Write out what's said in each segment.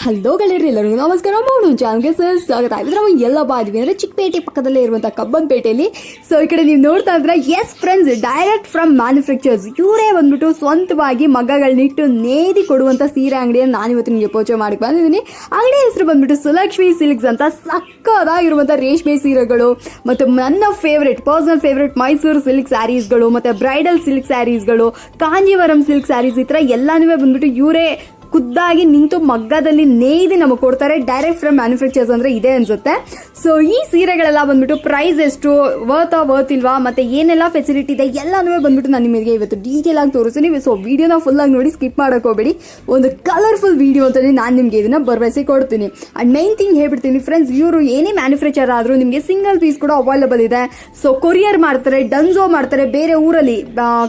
Hello ಗೆಳೆಯರಿ, ಎಲ್ಲರಿಗೂ ನಮಸ್ಕಾರ. ಮಾಡೋಣ ಚಾನಲ್ಗೆ ಸ್ವಾಗತ. ಆಗಿದ್ರೆ ನಾವು ಎಲ್ಲ ಬಾದ್ವಿ ಅಂದರೆ ಚಿಕ್ಕಪೇಟೆ ಪಕ್ಕದಲ್ಲೇ ಇರುವಂಥ ಕಬ್ಬನ್ಪೇಟೆಯಲ್ಲಿ. ಸೊ ಈ ಕಡೆ ನೀವು ನೋಡ್ತಾ ಇದ್ರೆ, S friends, direct from manufacturers ಇವರೇ ಬಂದ್ಬಿಟ್ಟು ಸ್ವಂತವಾಗಿ ಮಗ್ಗಗಳನ್ನಿಟ್ಟು ನೇದಿ ಕೊಡುವಂಥ ಸೀರೆ ಅಂಗಡಿಯನ್ನು ನಾನು ಇವತ್ತು ನಿಮಗೆ ಪರಿಚಯ ಮಾಡಿ ಬಂದಿದ್ದೀನಿ. ಅಂಗಡಿ ಹೆಸರು ಬಂದ್ಬಿಟ್ಟು ಸುಲಕ್ಷ್ಮಿ ಸಿಲ್ಕ್ಸ್ ಅಂತ. ಸಕ್ಕದಾಗಿರುವಂಥ ರೇಷ್ಮೆ ಸೀರೆಗಳು ಮತ್ತು ನನ್ನ ಪರ್ಸನಲ್ ಫೇವ್ರೆಟ್ ಮೈಸೂರು ಸಿಲ್ಕ್ ಸ್ಯಾರೀಸ್ಗಳು ಮತ್ತು ಬ್ರೈಡಲ್ ಸಿಲ್ಕ್ ಸ್ಯಾರೀಸ್ಗಳು, ಕಾಂಜೀವರಂ ಸಿಲ್ಕ್ ಸ್ಯಾರೀಸ್, ಈ ಥರ ಎಲ್ಲನೂ ಬಂದ್ಬಿಟ್ಟು ಇವರೇ ಖುದ್ದಾಗಿ ನಿಂತು ಮಗ್ಗದಲ್ಲಿ ನೇಯ್ದು ನಮಗೆ ಕೊಡ್ತಾರೆ. ಡೈರೆಕ್ಟ್ ಫ್ರಮ್ ಮ್ಯಾನುಫ್ಯಾಕ್ಚರ್ಸ್ ಅಂದರೆ ಇದೆ ಅನ್ಸುತ್ತೆ. ಸೊ ಈ ಸೀರೆಗಳೆಲ್ಲ ಬಂದ್ಬಿಟ್ಟು ಪ್ರೈಸ್ ಎಷ್ಟು, ವರ್ತ್ ಇಲ್ವಾ, ಮತ್ತು ಏನೆಲ್ಲ ಫೆಸಿಲಿಟಿ ಇದೆ ಎಲ್ಲನೂ ಬಂದ್ಬಿಟ್ಟು ನಾನು ನಿಮಗೆ ಇವತ್ತು ಡೀಟೇಲ್ ಆಗಿ ತೋರಿಸ್ತೀನಿ. ಸೊ ವಿಡಿಯೋನ ಫುಲ್ ಆಗಿ ನೋಡಿ, ಸ್ಕಿಪ್ ಮಾಡೋಕೆ ಹೋಗಬೇಡಿ. ಒಂದು ಕಲರ್ಫುಲ್ ವಿಡಿಯೋ ಅಂತಲೇ ನಾನು ನಿಮಗೆ ಇದನ್ನು ಭರವಸೆ ಕೊಡ್ತೀನಿ. ಆ್ಯಂಡ್ ಮೈನ್ ಥಿಂಗ್ ಹೇಳ್ಬಿಡ್ತೀನಿ ಫ್ರೆಂಡ್ಸ್, ಇವರು ಏನೇ ಮ್ಯಾನುಫ್ಯಾಕ್ಚರ್ ಆದರೂ ನಿಮಗೆ ಸಿಂಗಲ್ ಪೀಸ್ ಕೂಡ ಅವೈಲೇಬಲ್ ಇದೆ. ಸೊ ಕೊರಿಯರ್ ಮಾಡ್ತಾರೆ, ಡನ್ಸೋ ಮಾಡ್ತಾರೆ. ಬೇರೆ ಊರಲ್ಲಿ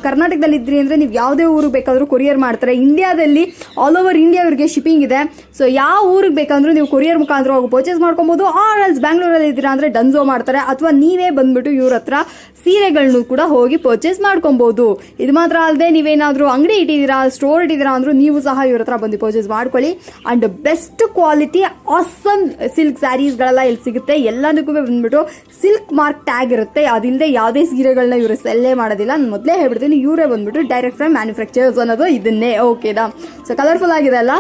ಕರ್ನಾಟಕದಲ್ಲಿ ಇದ್ರಿ ಅಂದರೆ ನೀವು ಯಾವುದೇ ಊರಿಗೆ ಬೇಕಾದರೂ ಕೊರಿಯರ್ ಮಾಡ್ತಾರೆ. ಇಂಡಿಯಾದಲ್ಲಿ ಆಲ್ ಓವರ್ ಇಂಡಿಯಾ ಇವರಿಗೆ ಶಿಪ್ಪಿಂಗ್ ಇದೆ. ಸೊ ಯಾವ ಊರಿಗೆ ಬೇಕಂದ್ರೂ ನೀವು ಕೊರಿಯರ್ ಮುಖಾಂತರ ಹೋಗಿ ಪರ್ಚೇಸ್ ಮಾಡ್ಕೊಬಹುದು. ಆರ್ ಎಲ್ಸ್ ಬ್ಯಾಂಗ್ಳೂರಲ್ಲಿ ಇದ್ದೀರಾ ಅಂದರೆ ಡನ್ಸೋ ಮಾಡ್ತಾರೆ, ಅಥವಾ ನೀವೇ ಬಂದ್ಬಿಟ್ಟು ಇವ್ರ ಹತ್ರ ಸೀರೆಗಳನ್ನು ಕೂಡ ಹೋಗಿ ಪರ್ಚೇಸ್ ಮಾಡ್ಕೊಬಹುದು. ಇದು ಮಾತ್ರ ಅಲ್ಲದೆ ನೀವೇನಾದರೂ ಅಂಗಡಿ ಇಟ್ಟಿದ್ದೀರಾ, ಸ್ಟೋರ್ ಇಟ್ಟಿದ್ದೀರಾ ಅಂದ್ರೂ ನೀವು ಸಹ ಇವ್ರ ಹತ್ರ ಬಂದು ಪರ್ಚೇಸ್ ಮಾಡ್ಕೊಳ್ಳಿ. And best quality awesome silk ಸ್ಯಾರೀಸ್ಗಳೆಲ್ಲ ಇಲ್ಲಿ ಸಿಗುತ್ತೆ. ಎಲ್ಲದಕ್ಕೂ ಬಂದ್ಬಿಟ್ಟು ಸಿಲ್ಕ್ ಮಾರ್ಕ್ ಟ್ಯಾಗ್ ಇರುತ್ತೆ. ಅದಿಲ್ಲದೆ ಯಾವುದೇ ಸೀರೆಗಳನ್ನ ಇವರು ಸೆಲ್ಲೇ ಮಾಡೋದಿಲ್ಲ. ನಾನು ಮೊದಲೇ ಹೇಳ್ಬಿಡ್ತೀನಿ, ಇವರೇ ಬಂದ್ಬಿಟ್ಟು ಡೈರೆಕ್ಟ್ ಫ್ರಮ್ ಮ್ಯಾನುಫ್ಯಾಕ್ಚರ್ಸ್ ಅನ್ನೋದು ಇದನ್ನೇ. ಓಕೆನಾ? ಸೊ ಕಲರ್ಫುಲ್ ಆಗಿದೆ ಅಲ್ಲ?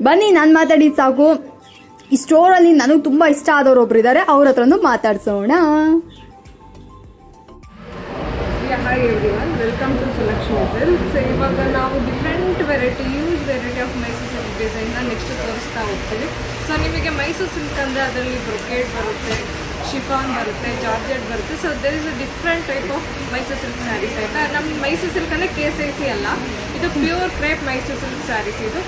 ಬನ್ನಿ, ನಾನು ಮಾತಾಡಿದ್ದು ಸಾಕು. ಈ ಸ್ಟೋರಲ್ಲಿ ನನಗೆ ತುಂಬ ಇಷ್ಟ ಆದವರು ಒಬ್ರು ಇದ್ದಾರೆ, ಅವ್ರ ಹತ್ರನೂ ಮಾತಾಡ್ಸೋಣ. Hi everyone, welcome to Sulakshmi silks. ಇವಾಗ ನಾವು different variety, huge variety of Mysore silk ಡಿಸೈನ್ನ ನೆಕ್ಸ್ಟ್ ತೋರಿಸ್ತಾ ಹೋಗ್ತೀವಿ. ಸೊ ನಿಮಗೆ ಮೈಸೂರು ಸಿಲ್ಕ್ ಅಂದರೆ ಅದರಲ್ಲಿ ಬ್ರೊಕೇಡ್ ಬರುತ್ತೆ, ಶಿಫಾನ್ ಬರುತ್ತೆ, ಜಾರ್ಜೆಟ್ ಬರುತ್ತೆ. So there is a different type of Mysore silk sarees ಆಯಿತಾ. ನಮ್ಮ ಮೈಸೂರು ಸಿಲ್ಕ್ ಅಂದರೆ KCC ಅಲ್ಲ, ಇದು pure crepe Mysore silk sarees. ಇದು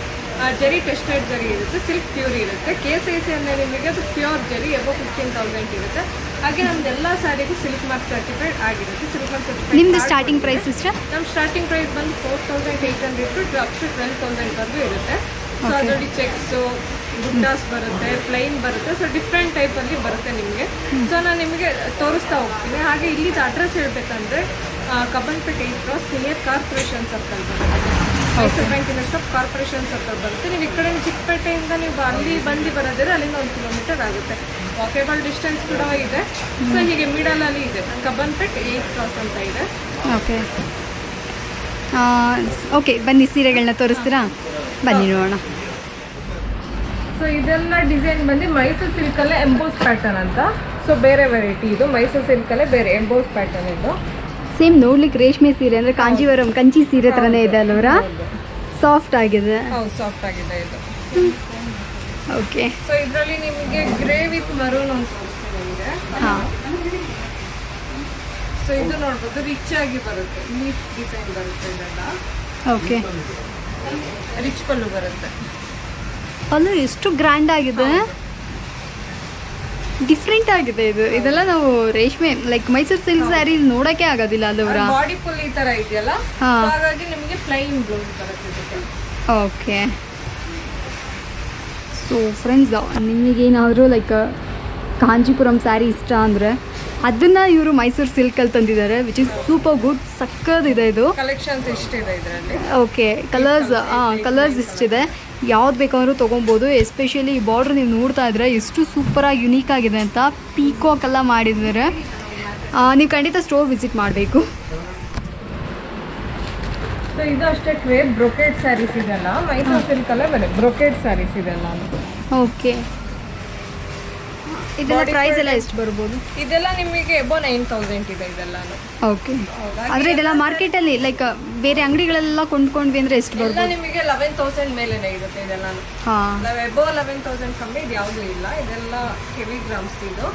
ಜರಿ ಟೆಸ್ಟೆಡ್ ಜರಿ ಇರುತ್ತೆ, ಸಿಲ್ಕ್ ಪ್ಯೂರ್ ಇರುತ್ತೆ. KCC ಅಂದರೆ ನಿಮಗೆ ಅದು ಪ್ಯೂರ್ ಜರಿ, ಎಬೋ 15,000 ಇರುತ್ತೆ. ಹಾಗೆ ನಮ್ದು ಎಲ್ಲ ಸ್ಯಾರಿಗೂ ಸಿಲ್ಕ್ ಮಾರ್ಕ್ ಸರ್ಟಿಫೈಡ್ ಆಗಿರುತ್ತೆ. Silk mark certified. ನಿಮ್ದು ಸ್ಟಾರ್ಟಿಂಗ್ ಪ್ರೈಸ್ ಎಷ್ಟು? ನಮ್ಮ ಸ್ಟಾರ್ಟಿಂಗ್ ಪ್ರೈಸ್ ಬಂದು 4,800 ಟು ಅಪ್ ಟು 12,000 ಇರುತ್ತೆ. ಸೊ ಅದರಲ್ಲಿ ಚೆಕ್ಸು, ಗುಡ್ಡಾಸ್ ಬರುತ್ತೆ, ಪ್ಲೈನ್ ಬರುತ್ತೆ. ಸೊ ಡಿಫ್ರೆಂಟ್ ಟೈಪಲ್ಲಿ ಬರುತ್ತೆ ನಿಮಗೆ. ಸೊ ನಾನು ನಿಮಗೆ ತೋರಿಸ್ತಾ ಹೋಗ್ತೀನಿ. ಹಾಗೆ ಇಲ್ಲಿದ್ದು ಅಡ್ರೆಸ್ ಹೇಳ್ಬೇಕಂದ್ರೆ Cubbonpet 8 cross near corporation circle ಬರುತ್ತೆ. ಮೈಸೂರು ಬ್ಯಾಂಕಿನ ಸ್ಟಾಪ್ ಕಾರ್ಪೊರೇಷನ್ ಸರ್ಕಲ್ ಬರುತ್ತೆ. ನೀವು ಈ ಕಡೆ ಚಿಕ್ಕಪೇಟೆಯಿಂದ ನೀವು ಅಲ್ಲಿ ಬರೋದಿದ್ರೆ ಅಲ್ಲಿಂದ 1 ಕಿಲೋಮೀಟರ್ ಆಗುತ್ತೆ. ವಾಕೇಬಲ್ ಡಿಸ್ಟೆನ್ಸ್ ಕೂಡ ಇದೆ. ಸೊ ಹೀಗೆ ಮಿಡಲಲ್ಲಿ ಇದೆ, ಕಬ್ಬನ್ಪೇಟೆ 8 ಕ್ರಾಸ್ ಅಂತ ಇದೆ. ಓಕೆ ಓಕೆ, ಬನ್ನಿ ಸೀರೆಗಳನ್ನ ತೋರಿಸ್ತೀರಾ? ಬನ್ನಿ ನೋಡೋಣ. ಸೊ ಇದೆಲ್ಲ ಡಿಸೈನ್ ಬಂದು ಮೈಸೂರು ಸಿಲ್ಕಲ್ಲೇ ಎಂಬೋಸ್ ಪ್ಯಾಟರ್ನ್ ಅಂತ. ಸೊ ಬೇರೆ ವೆರೈಟಿ ಇದು, ಮೈಸೂರು ಸಿಲ್ಕಲ್ಲೇ ಬೇರೆ ಎಂಬೋಸ್ ಪ್ಯಾಟರ್ನ್ ಇದು. ಸೇಮ್ ನೋಡ್ಲಿಕ್ಕೆ ರೇಷ್ಮೆ ಸೀರೆ ಅಂದರೆ ಕಾಂಜೀವರಂ ಕಂಚಿ ಸೀರೆ ಥರನೇ ಇದೆ ಅಲ್ವರ? ಸಾಫ್ಟ್ ಆಗಿದೆ. ಹೌದು, ಸಾಫ್ಟ್ ಆಗಿದೆ ಇದು. ಓಕೆ. ಸೊ ಇದರಲ್ಲಿ ನಿಮಗೆ ಗ್ರೇ ವಿತ್ ಮರೂನ್ ಅಂತ ತೋರಿಸ್ತೀನಿ ನಿಮಗೆ. ಹಾಂ. ಸೊ ಇದು ನೋಡ್ಬೋದು, ರಿಚ್ ಆಗಿ ಬರುತ್ತೆ, ಲೀಫ್ ಡಿಸೈನ್ ಬರುತ್ತೆ. ಇದೆಲ್ಲ ಓಕೆ. ರಿಚ್ ಪಲ್ಲು ಬರುತ್ತೆ. ಪಲ್ಲು ಎಷ್ಟು ಗ್ರ್ಯಾಂಡ್ ಆಗಿದೆ, ಡಿಫ್ರೆಂಟ್ ಆಗಿದೆ. ಇದೆಲ್ಲ ನಾವು ರೇಷ್ಮೆ ಲೈಕ್ ಮೈಸೂರು ಸಿಲ್ಕ್ ಸ್ಯಾರಿ ನೋಡೋಕ್ಕೆ ಆಗೋದಿಲ್ಲ ಅಲ್ಲವರ? ಬಾಡಿ ಫುಲ್ ಈ ತರ ಇದೆಯಲ್ಲ, ಹಾಗಾಗಿ ನಿಮಗೆ ಪ್ಲೈನ್ ಬ್ಲೌಸ್ ಬರುತ್ತೆ. ಓಕೆ. ಸೊ ಫ್ರೆಂಡ್ಸ್, ನಿಮಗೇನಾದರೂ ಲೈಕ್ ಕಾಂಚೀಪುರಂ ಸ್ಯಾರಿ ಇಷ್ಟ ಅಂದರೆ ಅದನ್ನು ಇವರು ಮೈಸೂರು ಸಿಲ್ಕಲ್ಲಿ ತಂದಿದ್ದಾರೆ, ವಿಚ್ ಇಸ್ ಸೂಪರ್ ಗುಡ್. ಸಕ್ಕದಿದೆ ಇದು. ಕಲೆಕ್ಷನ್ಸ್ ಇಷ್ಟಿದೆ ಇದರಲ್ಲಿ. ಓಕೆ. ಕಲರ್ಸ್ ಇಷ್ಟಿದೆ, ಯಾವ್ದು ಬೇಕಾದ್ರೂ ತೊಗೊಬೋದು. ಎಸ್ಪೆಷಲಿ ಈ ಬಾರ್ಡ್ರ್ ನೀವು ನೋಡ್ತಾ ಇದ್ರೆ ಎಷ್ಟು ಸೂಪರಾಗಿ ಯುನೀಕ್ ಆಗಿದೆ ಅಂತ. ಪೀಕಾಕ್ ಎಲ್ಲ ಮಾಡಿದ್ದಾರೆ. ನೀವು ಖಂಡಿತ ಸ್ಟೋರ್ ವಿಸಿಟ್ ಮಾಡಬೇಕು. ಸೊ ಇದು ಅಷ್ಟೇ ಕ್ರೇಪ್ ಬ್ರೊಕೇಡ್ ಸ್ಯಾರೀಸ್ ಇದೆಲ್ಲ ಮೈಸೂರು ಸಿಲ್ಕಲ್ಲೇ ಬರುತ್ತೆ. ಬ್ರೊಕೇಡ್ ಸ್ಯಾರೀಸ್ ಇದೆಲ್ಲ. ಓಕೆ. ಇದೆಲ್ಲ ಪ್ರೈಸ್ ಎಲ್ಲ ಎಷ್ಟು ಬರ್ಬೋದು? ಇದೆಲ್ಲ ನಿಮಗೆ ಎಬೋ 9,000 ಇದೆ ಇದೆಲ್ಲ. ಓಕೆ. ಆದರೆ ಇದೆಲ್ಲ ಮಾರ್ಕೆಟಲ್ಲಿ ಲೈಕ್ ಬೇರೆ ಅಂಗಡಿಗಳೆಲ್ಲ ಕೊಂಡ್ಕೊಂಡ್ವಿ ಅಂದರೆ ಎಷ್ಟು ಬರ್ಬೋದು? ನಿಮಗೆ 11,000 ಮೇಲೆನೇ ಇರುತ್ತೆ ಇದೆಲ್ಲ. ಹಾಂ. ಎಬೋ 11,000 ಕಮ್ಮಿ ಇದು ಯಾವುದೂ ಇಲ್ಲ. ಇದೆಲ್ಲ ಹೆವಿ ಗ್ರಾಮ್ಸ್ ಇದು.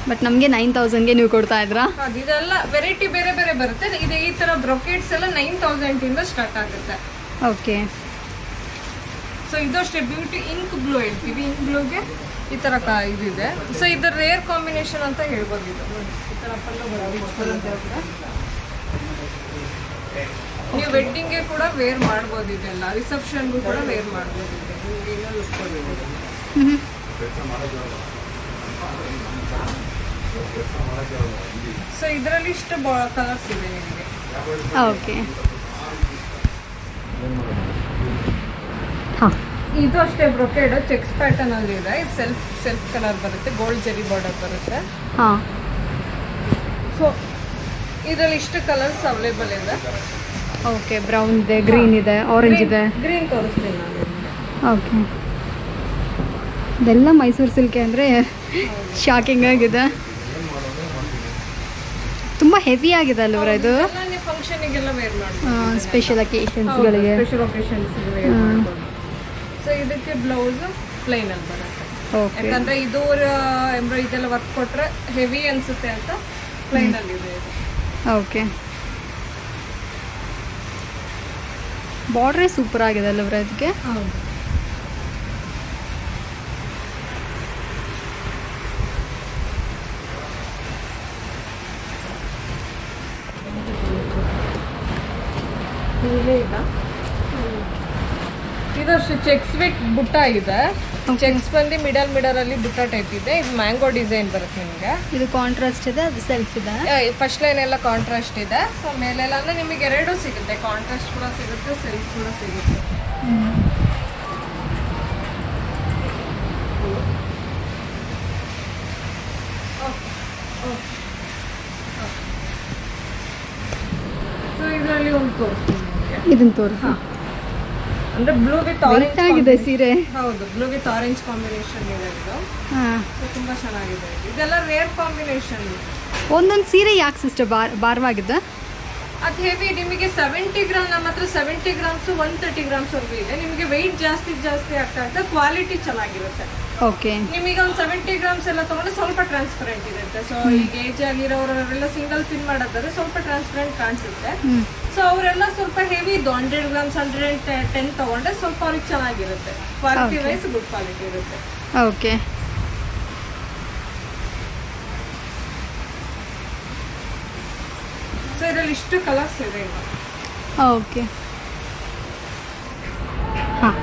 ಬಟ್ ನಮಗೆ 9,000ಗೆ ನೀವು ಕೊಡ್ತಾ ಇದ್ರಾ? ಇದೆಲ್ಲ ವೆರೈಟಿ ಬೇರೆ ಬೇರೆ ಬರುತ್ತೆ. ಇದು ಈ ಥರ ಬ್ರೊಕೇಡ್ಸ್ ಎಲ್ಲ 9,000 ಇಂದ ಸ್ಟಾರ್ಟ್ ಆಗುತ್ತೆ. ಓಕೆ. ಸೊ ಇದು ಅಷ್ಟೇ ಬ್ಯೂಟಿ ಇಂಕ್ ಬ್ಲೂ ಹೇಳ್ತೀವಿ. ಇಂಕ್ ಬ್ಲೂಗೆ ಈ ಥರ ಇದಿದೆ. ಸೊ ಇದು ರೇರ್ ಕಾಂಬಿನೇಷನ್ ಅಂತ ಹೇಳ್ಬೋದು. ಇದು ಈ ಥರ ಪಲ್ಲು ಬರುತ್ತೆ. ನೀವು ವೆಡ್ಡಿಂಗ್ಗೆ ಕೂಡ ವೇರ್ ಮಾಡ್ಬೋದು. ಇದೆಲ್ಲ ರಿಸೆಪ್ಷನ್ಗೂ ಕೂಡ ವೇರ್ ಮಾಡ್ಬೋದು. ನಿಮಗೆ ಲುಕ್ ಕೊಡ್ಬೋದು. ಸೊ ಇದರಲ್ಲಿ ಇಷ್ಟು ಕಲರ್ಸ್ ಇದೆ ನಿಮಗೆ. ಓಕೆ. ಹಾಂ. ಇದು ಅಷ್ಟೇ ಬ್ರೊಕೇಡ್ ಚೆಕ್ಸ್ ಪ್ಯಾಟರ್ನ್ ಅಲ್ಲಿ ಇದೆ. ಇದು ಸೆಲ್ಫ್ ಕಲರ್ ಬರುತ್ತೆ, ಗೋಲ್ಡ್ ಜರಿ ಬಾರ್ಡರ್ ಬರುತ್ತೆ. ಹಾಂ, ಸೊ ಇದರಲ್ಲಿ ಇಷ್ಟು ಕಲರ್ಸ್ ಅವೈಲೇಬಲ್ ಇದೆ. ಓಕೆ. ಬ್ರೌನ್ ಇದೆ, ಗ್ರೀನ್ ಇದೆ, ಆರೆಂಜ್ ಇದೆ. ಗ್ರೀನ್ ತೋರಿಸ್ತೀನಿ ನಾನು ನಿಮಗೆ. ಓಕೆ. ಇದೆಲ್ಲ ಮೈಸೂರು ಸಿಲ್ಕೆ ಅಂದರೆ ಶಾಕಿಂಗ್ ಆಗಿದೆ. ತುಂಬ ಹೆವಿ ಆಗಿದೆ ಅಲ್ವರ ಇದು? ನೀವು ಫಂಕ್ಷನಿಗೆಲ್ಲ ವೇರ್ ಮಾಡ್ಬೋದು, ಸ್ಪೆಷಲ್ ಅಕೇಶನ್ಸ್ಗಳಿಗೆ. ಸ್ಪೆಷಲ್ ಒಕೇಶನ್ಸ್ಗೆ ವೇರ್ ಮಾಡ್ಬೋದು. ಸೊ ಇದಕ್ಕೆ ಬ್ಲೌಸ್ ಪ್ಲೈನ್ ಅಲ್ಲಿ ಬರುತ್ತೆ. ಓಕೆ. ಯಾಕಂದ್ರೆ ಇದು ಇದೆಲ್ಲ ವರ್ಕ್ ಕೊಟ್ರೆ ಹೆವಿ ಅನ್ಸುತ್ತೆ ಅಂತ ಪ್ಲೈನ್ ಅಲ್ಲಿ ಇದೆ ಇದು. ಓಕೆ. ಬಾರ್ಡ್ರೇ ಸೂಪರ್ ಆಗಿದೆ ಅಲ್ವರ ಇದಕ್ಕೆ? ಹೌದು. ಇದು ಚೆಕ್ಸ್ ವಿತ್ ಬುಟ್ಟ ಇದೆ. ಚೆಕ್ಸ್ ಬಂದು ಮಿಡಲ್ ಅಲ್ಲಿ ಬುಟ್ಟ ಟೈಪ್ ಇದೆ. ಇದು ಮ್ಯಾಂಗೋ ಡಿಸೈನ್ ಬರುತ್ತೆ ನಿಮಗೆ. ಇದು ಕಾಂಟ್ರಾಸ್ಟ್ ಇದೆ, ಅದು ಸೆಲ್ಫ್ ಇದೆ. ಫಸ್ಟ್ ಲೈನ್ ಎಲ್ಲ ಕಾಂಟ್ರಾಸ್ಟ್ ಇದೆ. ಸೊ ಮೇಲೆಲ್ಲ ಅಂದ್ರೆ ನಿಮಗೆ ಎರಡೂ ಸಿಗುತ್ತೆ, ಕಾಂಟ್ರಾಸ್ಟ್ ಕೂಡ ಸಿಗುತ್ತೆ, ಸೆಲ್ಫ್ ಕೂಡ ಸಿಗುತ್ತೆ. ಸೊ ಇದರಲ್ಲಿ ಒಂದು ತೋರಿಸ್ತೀನಿ ನಿಮಗೆ. ಇದನ್ನ ತೋರಿಸಿ. ಅಂದ್ರೆ ಬ್ಲೂ ವಿತ್ ವೆಯ್ಟ್ ಆಗಿದೆ ಸೀರೆ. ಹೌದು, ಬ್ಲೂ ವಿತ್ ಆರೆಂಜ್ ಕಾಂಬಿನೇಷನ್ ಇದೆ ಇದು. ಹಾಂ, ಸೊ ತುಂಬಾ ಚೆನ್ನಾಗಿದೆ. ಇದೆಲ್ಲ ರೇರ್ ಕಾಂಬಿನೇಷನ್. ಒಂದೊಂದು ಸೀರೆ ಯಾಕೆ ಸಿಸ್ಟರ್ ಭಾರವಾಗಿದ್ದ? ಅದು ಹೆವಿ. ನಿಮಗೆ 70 ಗ್ರಾಮ್, ನಮ್ಮ ಹತ್ರ 70 ಗ್ರಾಮ್ಸ್ 130 ಗ್ರಾಮ್ಸ್ ವರೆಗೂ ಇದೆ. ನಿಮಗೆ ವೆಯ್ಟ್ ಜಾಸ್ತಿ ಆಗ್ತಾ ಇದೆ, ಕ್ವಾಲಿಟಿ ಚೆನ್ನಾಗಿರುತ್ತೆ. ಓಕೆ. ನಿಮಗೆ ಒಂದು 70 ಗ್ರಾಮ್ಸ್ ಎಲ್ಲ ತಗೊಂಡ್ರೆ ಸ್ವಲ್ಪ ಟ್ರಾನ್ಸ್ಪರೆಂಟ್ ಇರುತ್ತೆ. ಸೊ ಈಗ ಏಜ್ ಆಗಿರೋರೆಲ್ಲ ಸಿಂಗಲ್ ಪಿನ್ ಮಾಡೋದಾದ್ರೆ ಸ್ವಲ್ಪ ಟ್ರಾನ್ಸ್ಪರೆಂಟ್ ಕಾಣಿಸುತ್ತೆ. ಸೊ ಅವರೆಲ್ಲ ಸ್ವಲ್ಪ ಹೆವಿ ಇದು 100 ಗ್ರಾಮ್ಸ್ 110 ತಗೊಂಡ್ರೆ ಸ್ವಲ್ಪ ಅವ್ರಿಗೆ ಚೆನ್ನಾಗಿರುತ್ತೆ. ಕ್ವಾಲಿಟಿ ವೈಸ್ ಗುಡ್ ಕ್ವಾಲಿಟಿ ಇರುತ್ತೆ. ಓಕೆ. ಸೊ ಇದರಲ್ಲಿ ಇಷ್ಟು ಕಲರ್ಸ್ ಇದೆ ಇವಾಗ. ಓಕೆ. ಹಾಂ.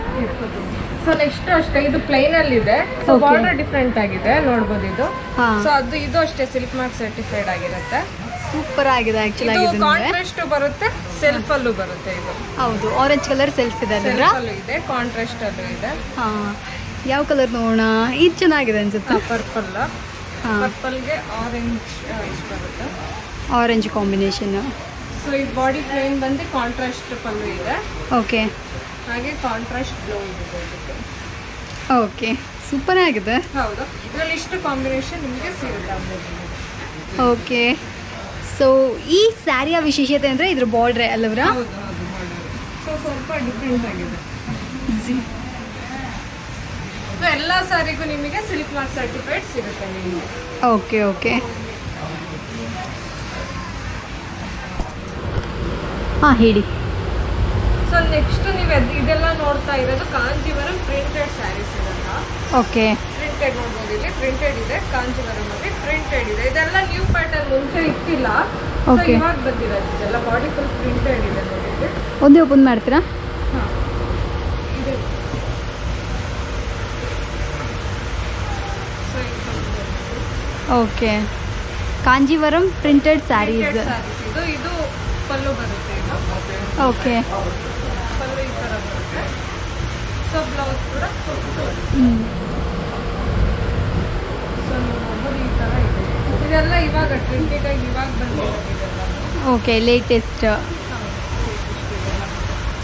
ಸೊ ನೆಕ್ಸ್ಟ್ ಅಷ್ಟೇ, ಇದು ಪ್ಲೈನ್ ಅಲ್ಲಿ ಇದೆ. ಸೊ ಬಾರ್ಡರ್ ಡಿಫ್ರೆಂಟ್ ಆಗಿದೆ, ನೋಡ್ಬೋದು ಇದು. ಹಾಂ, ಸೊ ಇದು ಅಷ್ಟೇ ಸಿಲ್ಕ್ ಮಾರ್ಕ್ ಸರ್ಟಿಫೈಡ್ ಆಗಿರುತ್ತೆ. ಸೂಪರ್ ಆಗಿದೆ ಆಕ್ಚುಲಿ. ಇದು ಕಾಂಟ್ರಾಸ್ಟ್ ಬರುತ್ತೆ, ಸೆಲ್ಫ್ ಅಲ್ಲೂ ಬರುತ್ತೆ. ಇದು ಹೌದು, ಆರೆಂಜ್ ಕಲರ್ ಸೆಲ್ಫ್ ಇದೆ ಅಲ್ವಾ? ಸೆಲ್ಫ್ ಅಲ್ಲೂ ಇದೆ, ಕಾಂಟ್ರಾಸ್ಟ್ ಅಲ್ಲೂ ಇದೆ. ಹಾಂ, ಯಾವ ಕಲರ್ ನೋಡೋಣ? ಇದು ಚೆನ್ನಾಗಿದೆ ಅನ್ಸುತ್ತೆ. ಪರ್ಪಲ್. ಹಾಂ, ಪರ್ಪಲ್ಗೆ ಆರೆಂಜ್ ಇಷ್ಟು ಬರುತ್ತೆ, ಆರೆಂಜ್ ಕಾಂಬಿನೇಷನ್. ಸೊ ಇದು ಬಾಡಿ ಪ್ಲೇನ್ ಬಂದು ಕಾಂಟ್ರಾಸ್ಟ್ ಪಲ್ಲು ಇದೆ. ಓಕೆ. ಹಾಗೆ ಕಾಂಟ್ರಾಸ್ಟ್ ಬ್ಲೌಸ್ ಇದೆ ಇದಕ್ಕೆ. ಓಕೆ, ಸೂಪರ್ ಆಗಿದೆ. ಹೌದು, ಇದರಲ್ಲಿ ಇಷ್ಟು ಕಾಂಬಿನೇಷನ್ ನಿಮಗೆ ಸಿಗುತ್ತೆ. ಓಕೆ. ಸೊ ಈ ಸ್ಯಾರಿಯ ವಿಶೇಷತೆ ಅಂದರೆ ಇದ್ರ ಬಾರ್ಡ್ರೆ ಅಲ್ಲವ್ರ? ಹೌದು ಹೌದು, ಸೊ ಸ್ವಲ್ಪ ಡಿಫ್ರೆಂಟ್ ಆಗಿದೆ. ಸೊ ಎಲ್ಲ ಸಾರಿಗೂ ನಿಮಗೆ ಸಿಲ್ಕ್ ಮಾರ್ಕ್ ಸರ್ಟಿಫೈಡ್ ಸಿಗುತ್ತೆ ನಿಮಗೆ. ಓಕೆ. ಓಕೆ. ಹಾಂ, ಹೇಳಿ. ಸೊ ನೆಕ್ಸ್ಟ್ ನೀವು ಇದೆಲ್ಲ ನೋಡ್ತಾ ಇರೋದು ಕಾಂಜೀವರಂ ಪ್ರಿಂಟೆಡ್ ಸ್ಯಾರೀಸ್ ಇದೆಲ್ಲ. ಓಕೆ. ಪ್ರಿಂಟೆಡ್ ನೋಡ್ಬೋದು, ಇಲ್ಲಿ ಪ್ರಿಂಟೆಡ್ ಇದೆ, ಕಾಂಜೀವರಂ ಅಲ್ಲಿ ಪ್ರಿಂಟೆಡ್ ಇದೆ. ಇದೆಲ್ಲ ನ್ಯೂ ಪ್ಯಾಟರ್ನ್, ಮುಂಚೆ ಇಟ್ಟಿಲ್ಲ. So Okay. ಇವಾಗ ಬಂದಿರೋದು ಇದೆಲ್ಲ ಬಾಡಿ ಫುಲ್ ಪ್ರಿಂಟೆಡ್ ಇದೆ ನೋಡಿ. ಒಂದೇ ಓಪನ್ ಮಾಡ್ತೀರಾ? ಹಾಂ, ಇದೆ. So okay. Kanjeevaram printed sarees. ಇದು ಪಲ್ಲು ಬರುತ್ತೆ. ಇದು ಓಕೆ. ಪಲ್ಲು ಈ ಥರ ಬರುತ್ತೆ. ಸೊ ಬ್ಲೌಸ್ ಕೂಡ ಸೊ ನೀವು ನೋಡ್ಬೋದು ಈ ಥರ ಇದೆ. ಇದೆಲ್ಲ ಇವಾಗ ಟ್ರೆಂಡಿಂಗ್ ಆಗಿ ಇವಾಗ ಬಂದಿರೋದು ಇದೆಲ್ಲ. Okay, latest.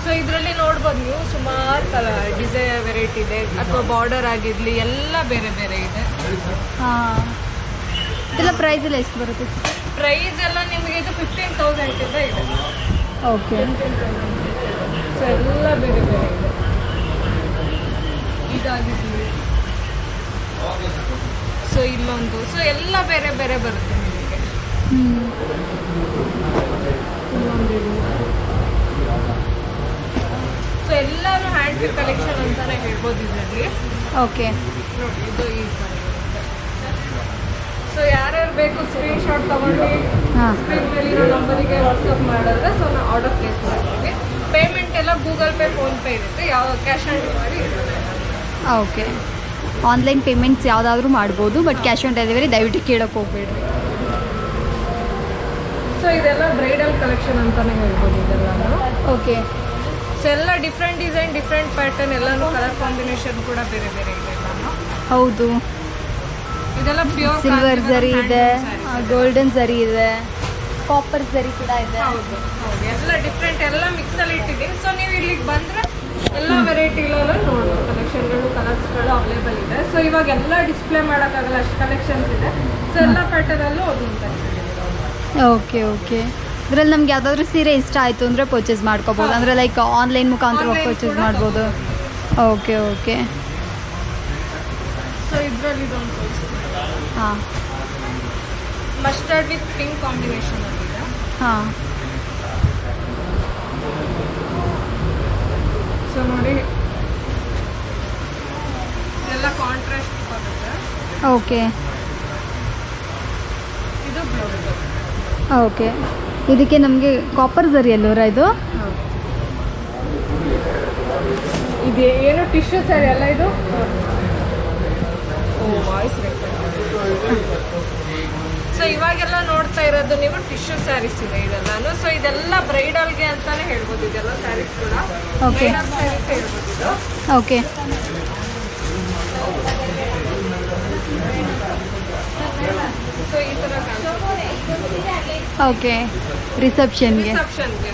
ಸೊ ಇದರಲ್ಲಿ ನೋಡ್ಬೋದು ನೀವು ಸುಮಾರು ಕಲರ್ ಡಿಸೈನ್ ವೆರೈಟಿ ಇದೆ, ಅಥವಾ ಬಾರ್ಡರ್ ಆಗಿರಲಿ ಎಲ್ಲ ಬೇರೆ ಬೇರೆ ಇದೆ. ಹಾಂ, ಇದೆಲ್ಲ ಪ್ರೈಸ್ ಎಲ್ಲ ಎಷ್ಟು ಬರುತ್ತೆ? ಪ್ರೈಸ್ ಎಲ್ಲ ನಿಮಗೆ ಇದು 15,000 ಇಂದ ಇದೆ. ಓಕೆ. ಸೊ ಎಲ್ಲ ಬೇರೆ ಬೇರೆ ಇದೆ. ಇದಾಗಿರಲಿ, ಸೊ ಇಲ್ಲೊಂದು, ಸೊ ಎಲ್ಲ ಬೇರೆ ಬೇರೆ ಬರುತ್ತೆ ನಿಮಗೆ. ಸೊ ಎಲ್ಲರೂ ಹ್ಯಾಂಡ್ ಮೇಡ್ ಕಲೆಕ್ಷನ್ ಅಂತಾನೆ ಹೇಳ್ಬೋದು ಇದರಲ್ಲಿ. ಓಕೆ. ನೋಡಿ ಇದು ಈ ಥರ ಬರುತ್ತೆ. ಸೊ ಯಾರ್ಯಾರು ಬೇಕು ಸ್ಕ್ರೀನ್ ಶಾಟ್ ತಗೊಂಡು ಹಾಂ, ಸ್ಕ್ರೀನ್ ಮೇಲಿರೋ ನಂಬರಿಗೆ ವಾಟ್ಸಪ್ ಮಾಡಿದ್ರೆ ಸೊ ನಾವು ಆರ್ಡರ್ ಪ್ಲೇಸ್ ಮಾಡ್ತೀವಿ. ಪೇಮೆಂಟ್ ಎಲ್ಲ ಗೂಗಲ್ ಪೇ, ಫೋನ್ಪೇ ಇರುತ್ತೆ, ಯಾವ ಕ್ಯಾಶ್ ಆನ್ ಡೆಲಿವರಿ ಇರುತ್ತೆ. ಓಕೆ. ಆನ್ಲೈನ್ ಪೇಮೆಂಟ್ಸ್ ಯಾವುದಾದ್ರೂ ಮಾಡ್ಬೋದು, ಬಟ್ ಕ್ಯಾಶ್ ಆನ್ ಡೆಲಿವರಿ ದಯವಿಟ್ಟು ಕೇಳೋಕೆ ಹೋಗ್ಬೇಡ್ರಿ. ಸೊ ಇದೆಲ್ಲ ಬ್ರೈಡಲ್ ಕಲೆಕ್ಷನ್ ಅಂತಾನೆ ಹೇಳ್ಬೋದು ಇದೆಲ್ಲ. ಓಕೆ. ಸೊ ಎಲ್ಲ ಡಿಫ್ರೆಂಟ್ ಡಿಸೈನ್, ಡಿಫ್ರೆಂಟ್ ಪ್ಯಾಟರ್ನ್, ಎಲ್ಲಾನು ಕಲರ್ ಕಾಂಬಿನೇಷನ್ ಕೂಡ ಬೇರೆ ಬೇರೆ ಇದೆ ಎಲ್ಲಾನು. ಹೌದು, ಇದೆಲ್ಲ ಪ್ಯೂರ್ ಸಿಲ್ವರ್ ಝರಿ ಇದೆ, ಗೋಲ್ಡನ್ ಝರಿ ಇದೆ, ಕಾಪರ್ ಝರಿ ಕೂಡ ಇದೆ. ಹೌದು ಹೌದು, ಎಲ್ಲ ಡಿಫ್ರೆಂಟ್, ಎಲ್ಲ ಮಿಕ್ಸ್ ಅಲ್ಲಿ ಇಟ್ಟಿದ್ದೀನಿ. ಸೊ ನೀವು ಇಲ್ಲಿಗೆ ಬಂದ್ರೆ ಎಲ್ಲ ವೆರೈಟಿಗಳೆಲ್ಲ ನೋಡ್ಬೋದು, ಕಲೆಕ್ಷನ್ಗಳು, ಕಲರ್ಸ್ಗಳು ಅವೈಲೇಬಲ್ ಇದೆ. ಸೊ ಇವಾಗ ಎಲ್ಲ ಡಿಸ್ಪ್ಲೇ ಮಾಡೋಕ್ಕಾಗಲ್ಲ, ಅಷ್ಟು ಕಲೆಕ್ಷನ್ಸ್ ಇದೆ. ಸೊ ಎಲ್ಲ ಪ್ಯಾಟರ್ನಲ್ಲೂ ಅದು ಅಂತ. Okay okay. ಇದರಲ್ಲಿ ನಮ್ಗೆ ಯಾವ್ದಾದ್ರು ಸೀರೆ ಇಷ್ಟ ಆಯಿತು ಅಂದರೆ ಪರ್ಚೇಸ್ ಮಾಡ್ಕೋಬೋದು, ಅಂದರೆ ಲೈಕ್ ಆನ್ಲೈನ್ ಮುಖಾಂತರ ಪರ್ಚೇಸ್ ಮಾಡ್ಬೋದು. Okay okay. ಸೊ ಇದರಲ್ಲಿ ಇದೊಂದು ಹಾಂ ಮಸ್ಟರ್ಡ್ ವಿತ್ ಪಿಂಕ್ ಕಾಂಬಿನೇಷನ್ ಇದೆ. ಹಾಂ ಸೊ ನೋಡಿ, ಎಲ್ಲ ಕಾಂಟ್ರಾಸ್ಟ್ ಬರುತ್ತೆ. ಓಕೆ ಇದು ಬ್ಲೌಸ್. ಓಕೆ. ಇದಕ್ಕೆ ನಮಗೆ ಕಾಪರ್ ಝರಿ ಅಲ್ಲೂರ ಇದು? ಇದು ಏನು ಟಿಶ್ಯೂ ಸ್ಯಾರಿ ಅಲ್ಲ ಇದು? ವಾಯ್ಸ್ ಸೊ ಇವಾಗೆಲ್ಲ ನೋಡ್ತಾ ಇರೋದು ನೀವು ಟಿಶ್ಯೂ ಸ್ಯಾರೀಸ್ ಇದೆ ಇದೆಲ್ಲಾನು. ಸೊ ಇದೆಲ್ಲ ಬ್ರೈಡಲ್ಗೆ ಅಂತಾನೆ ಹೇಳ್ಬೋದು, ಇದೆಲ್ಲ ಸ್ಯಾರೀಸ್ ಕೂಡ ಓಕೆ ಸ್ಯಾರೀಸ್ ಹೇಳ್ಬೋದು ಇದು. ಓಕೆ. ಸೊ ಈ ತರ ಓಕೆ. ರಿಸೆಪ್ಷನ್ಗೆ, ರಿಸೆಪ್ಷನ್ಗೆ.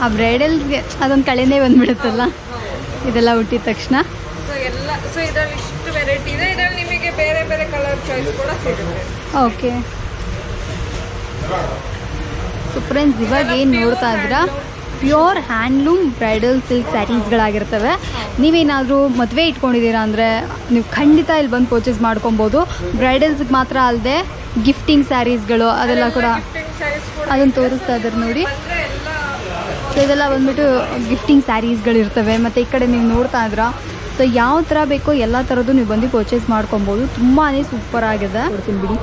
ಆ ಬ್ರೈಡಲ್ಸ್ಗೆ ಅದೊಂದು ಕಳೆನೇ ಬಂದ್ಬಿಡುತ್ತಲ್ಲ ಇದೆಲ್ಲ ಹುಟ್ಟಿದ ತಕ್ಷಣ. ಸೊ ಇದರಲ್ಲಿ ಇಷ್ಟು ವೆರೈಟಿ ಇದೆ. ಇದರಲ್ಲಿ ನಿಮಗೆ ಬೇರೆ ಬೇರೆ ಕಲರ್ ಚಾಯ್ಸ್ ಕೂಡ ಸಿಗುತ್ತೆ. ಓಕೆ. ಸೊ ಫ್ರೆಂಡ್ಸ್, ಇವಾಗ ಏನು ನೋಡ್ತಾ ಇದ್ದೀರಾ ಪ್ಯೂರ್ ಹ್ಯಾಂಡ್ಲೂಮ್ ಬ್ರೈಡಲ್ ಸಿಲ್ಕ್ ಸ್ಯಾರೀಸ್ಗಳಾಗಿರ್ತವೆ. ನೀವೇನಾದರೂ ಮದುವೆ ಇಟ್ಕೊಂಡಿದ್ದೀರಾ ಅಂದರೆ ನೀವು ಖಂಡಿತ ಇಲ್ಲಿ ಬಂದು ಪರ್ಚೇಸ್ ಮಾಡ್ಕೊಬೋದು. ಬ್ರೈಡಲ್ಸ್ಗೆ ಮಾತ್ರ ಅಲ್ಲದೆ ಗಿಫ್ಟಿಂಗ್ ಸ್ಯಾರೀಸ್ಗಳು ಅದೆಲ್ಲ ಕೂಡ ಅದನ್ನು ತೋರಿಸ್ತಾ ಇದ್ದಾರೆ ನೋಡಿ. ಸೊ ಇದೆಲ್ಲ ಬಂದ್ಬಿಟ್ಟು ಗಿಫ್ಟಿಂಗ್ ಸ್ಯಾರೀಸ್ಗಳಿರ್ತವೆ. ಮತ್ತು ಈ ಕಡೆ ನೀವು ನೋಡ್ತಾ ಇದ್ದೀರಾ, ಸೊ ಯಾವ ಥರ ಬೇಕೋ ಎಲ್ಲ ಥರದ್ದು ನೀವು ಬಂದು ಪರ್ಚೇಸ್ ಮಾಡ್ಕೊಬೋದು. ತುಂಬಾ ಸೂಪರ್ ಆಗಿದೆ. ಕೊಡ್ತೀನಿ ಬಿಡಿ.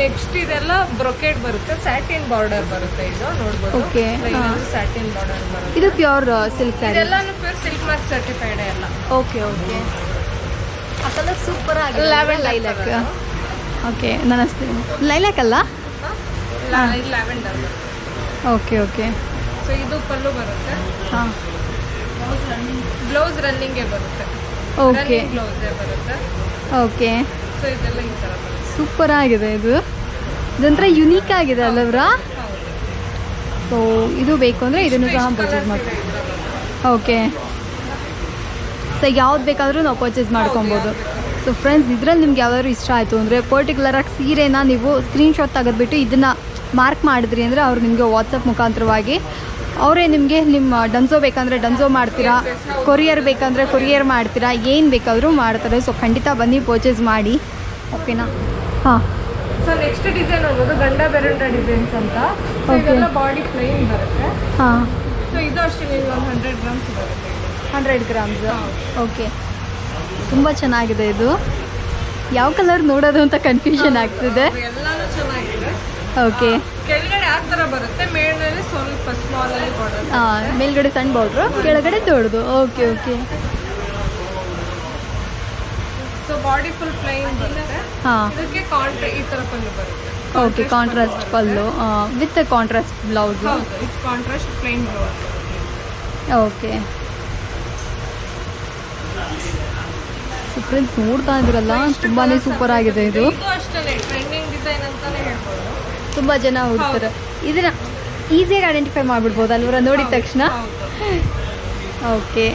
ನೆಕ್ಸ್ಟ್ ಇದೆಲ್ಲ ಬ್ರೊಕೆಟ್ ಬರುತ್ತೆ, ಸ್ಯಾಟಿನ್ ಬಾರ್ಡರ್ ಬರುತ್ತೆ. ಇದು ನೋಡ್ಬೋದು. ಓಕೆ. ಸ್ಯಾಟಿನ್ ಬಾರ್ಡರ್ ಬರುತ್ತೆ. ಇದು ಪ್ಯೂರ್ ಸಿಲ್ಕ್ ಸ್ಯಾರಿ. ಇದೆಲ್ಲಾನು ಪ್ಯೂರ್ ಸಿಲ್ಕ್ ಮಾರ್ಕ್ ಸರ್ಟಿಫೈಡ್ ಎಲ್ಲ. Okay okay. ಆ ಕಲರ್ ಸೂಪರ್ ಆಗಿದೆ. ಲೈಲಾಕ್. ಓಕೆ, ನಾನು ಅಸ್ತೀನಿ ಲೈಲಾಕ್ ಅಲ್ಲ? ಲ್ಯಾವೆಂಡರ್. Okay okay. ಸೊ ಇದು ಪಲ್ಲು ಬರುತ್ತೆ. ಹಾಂ. ಬ್ಲೌಸ್ ರನ್ನಿಂಗೇ ಬರುತ್ತೆ. ಓಕೆ. ಬ್ಲೌಸೇ ಬರುತ್ತೆ. ಓಕೆ. ಸೊ ಇದೆಲ್ಲ ಈ ಥರ ಬರುತ್ತೆ. ಸೂಪರ್ ಆಗಿದೆ ಇದು. ಇದೊಂಥರ ಯುನೀಕ್ ಆಗಿದೆ ಅಲ್ಲವ್ರಾ? ಸೊ ಇದು ಬೇಕು ಅಂದರೆ ಇದನ್ನು ಸಹ ಪರ್ಚೇಸ್ ಮಾಡ್ತೀವಿ. ಓಕೆ. ಸೊ ಯಾವ್ದು ಬೇಕಾದರೂ ನಾವು ಪರ್ಚೇಸ್ ಮಾಡ್ಕೊಬೋದು. ಸೊ ಫ್ರೆಂಡ್ಸ್, ಇದರಲ್ಲಿ ನಿಮ್ಗೆ ಯಾವ್ದಾದ್ರು ಇಷ್ಟ ಆಯಿತು ಅಂದರೆ ಪರ್ಟಿಕ್ಯುಲರಾಗಿ ಸೀರೆನ ನೀವು ಸ್ಕ್ರೀನ್ಶಾಟ್ ತೆಗೆದುಬಿಟ್ಟು ಇದನ್ನು ಮಾರ್ಕ್ ಮಾಡಿದ್ರಿ ಅಂದರೆ ಅವ್ರು ನಿಮಗೆ ವಾಟ್ಸಪ್ ಮುಖಾಂತರವಾಗಿ ಅವರೇ ನಿಮಗೆ ನಿಮ್ಮ ಡನ್ಸೋ ಬೇಕಂದರೆ ಡನ್ಸೋ ಮಾಡ್ತೀರಾ, ಕೊರಿಯರ್ ಬೇಕಂದರೆ ಕೊರಿಯರ್ ಮಾಡ್ತೀರಾ, ಏನು ಬೇಕಾದರೂ ಮಾಡ್ತಾರೆ. ಸೊ ಖಂಡಿತ ಬನ್ನಿ ಪರ್ಚೇಸ್ ಮಾಡಿ. ಓಕೆನಾ? ಹಾಂ. ಸೊ ನೆಕ್ಸ್ಟ್ ಡಿಸೈನ್ ಹೋಗೋದು ಗಂಡ ಬೆರಂಡ ಡಿಸೈನ್ಸ್ ಅಂತ. So Okay. ಇದೆಲ್ಲ ಬಾಡಿ ಪ್ಲೈನ್ ಬರುತ್ತೆ. ಹಾಂ. ಸೊ ಇದು ಅಷ್ಟೇ ನಿಮ್ಗೆ ಒಂದು 100 ಗ್ರಾಮ್ಸ್ ಬರುತ್ತೆ. 100 ಗ್ರಾಮ್ಸ್. ಓಕೆ. ತುಂಬ ಚೆನ್ನಾಗಿದೆ ಇದು. ಯಾವ ಕಲರ್ ನೋಡೋದು ಅಂತ ಕನ್ಫ್ಯೂಷನ್ ಆಗ್ತಿದೆ. ಎಲ್ಲಾನು ಚೆನ್ನಾಗಿದೆ. ಓಕೆ. ಕೆಳಗಡೆ ಆ ಥರ ಬರುತ್ತೆ, ಮೇಲ್ಗಡೆ ಸ್ವಲ್ಪ ಸ್ಮಾಲ್ ಆಗಿ ಬಾರ್ಡರ್. ಮೇಲ್ಗಡೆ ಸಣ್ಣ ಬಾರ್ಡ್ರು, ಕೆಳಗಡೆ ದೊಡ್ಡದು. Okay okay. So body full plain ಬರುತ್ತೆ. ಹಾಂ. ಇದಕ್ಕೆ ಈ ಥರ ಪಲ್ಲು ಬರುತ್ತೆ. Okay. Contrast pallu with contrast blouse. ಹೌದು, ಇದು contrast plain blouse. Okay. Friends, ನೋಡ್ತಾ ಇದ್ರಲ್ಲ ತುಂಬಾ ಸೂಪರ್ ಆಗಿದೆ ಇದು. ಇದು ಅಷ್ಟೇ ಟ್ರೆಂಡಿಂಗ್ ಡಿಸೈನ್ ಅಂತಾನೆ ಹೇಳ್ಬೋದು. ತುಂಬ ಜನ ಹುಡ್ತಾರೆ. ಇದನ್ನ ಈಸಿಯಾಗಿ ಐಡೆಂಟಿಫೈ ಮಾಡಿಬಿಡ್ಬೋದು ಅಲ್ವರ ನೋಡಿದ ತಕ್ಷಣ? ಓಕೆ.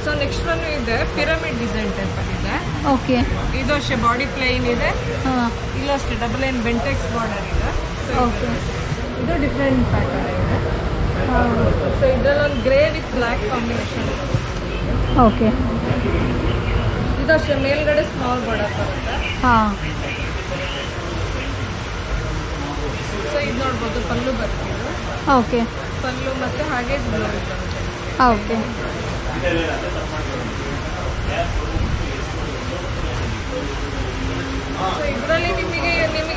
ಸೊ ನೆಕ್ಸ್ಟ್ ಒನ್ ಇದೆ ಪಿರಮಿಡ್ ಡಿಸೈನ್ ಟೈಪ್ ಇದೆ. ಓಕೆ. ಇದು ಅಷ್ಟೇ ಬಾಡಿ ಪ್ಲೈನ್ ಇದೆ. ಹಾಂ. ಇಲ್ಲೂ ಅಷ್ಟೇ ಡಬಲ್ ಲೈನ್ ಬೆಂಟೆಕ್ಸ್ ಬಾರ್ಡರ್ ಇದೆ. ಓಕೆ. ಇದು ಡಿಫ್ರೆಂಟ್ ಪ್ಯಾಟರ್ನ್ ಇದೆ. ಸೊ ಇದರಲ್ಲಿ ಒಂದು grey with black combination. Okay. ಇದು ಅಷ್ಟೇ ಮೇಲ್ಗಡೆ ಸ್ಮಾಲ್ ಬಾರ್ಡರ್ ಬರುತ್ತೆ. ಹಾಂ. ಸೊ ಇದು ನೋಡ್ಬೋದು, ಪಲ್ಲು ಬರುತ್ತೆ ಇದು. ಓಕೆ. ಪಲ್ಲು ಮತ್ತು ಹಾಗೆ ಬ್ಲೌಸ್ ಬರುತ್ತೆ. ಓಕೆ. ಸೊ ಇದರಲ್ಲಿ ನಿಮಗೆ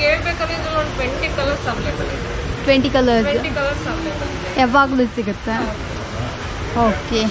ಹೇಳ್ಬೇಕಂದ್ರೆ ಇದ್ರಲ್ಲಿ ಒಂದು 20 ಕಲರ್ಸ್ ಅವೈಲೇಬಲ್ ಇದೆ. 20 ಕಲರ್ಸ್ 20 ಕಲರ್ಸ್ ಅವೈಲೇಬಲ್ ಇದೆ. ಯಾವಾಗಲೂ ಸಿಗುತ್ತೆ. ಓಕೆ.